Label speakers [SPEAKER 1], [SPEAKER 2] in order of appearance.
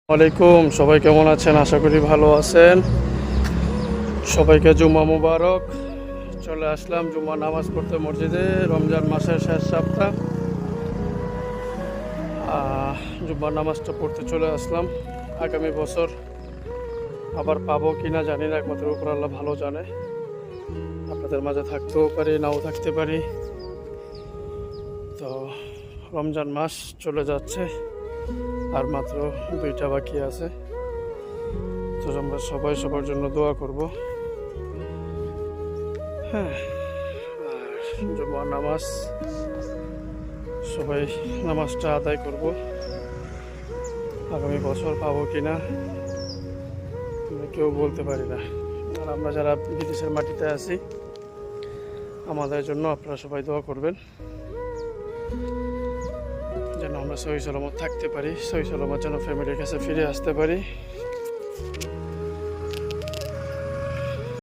[SPEAKER 1] ওয়ালাইকুম, সবাই কেমন আছেন? আশা করি ভালো আছেন। সবাইকে জুম্মা মুবারক। চলে আসলাম জুম্মা নামাজ পড়তে মসজিদে। রমজান মাসের শেষ সপ্তাহ, জুম্মা নামাজটা পড়তে চলে আসলাম। আগামী বছর আবার পাবো কিনা জানি না, একমাত্র উপর আল্লাহ ভালো জানে। আপনাদের মাঝে থাকতেও পারি, নাও থাকতে পারি। তো রমজান মাস চলে যাচ্ছে, আর মাত্র 2টা বাকি আছে। তো আমরা সবাই সবার জন্য দোয়া করব। হ্যাঁ, আর জুমার নামাজ সবাই নামাজটা আদায় করব। আগামী বছর পাবো কিনা কেউ বলতে পারি না। আর আমরা যারা বিদেশের মাটিতে আছি, আমাদের জন্য আপনারা সবাই দোয়া করবেন যেন আমরা সহি সালামত থাকতে পারি, সহি সালামত যেন ফ্যামিলির কাছে ফিরে আসতে পারি।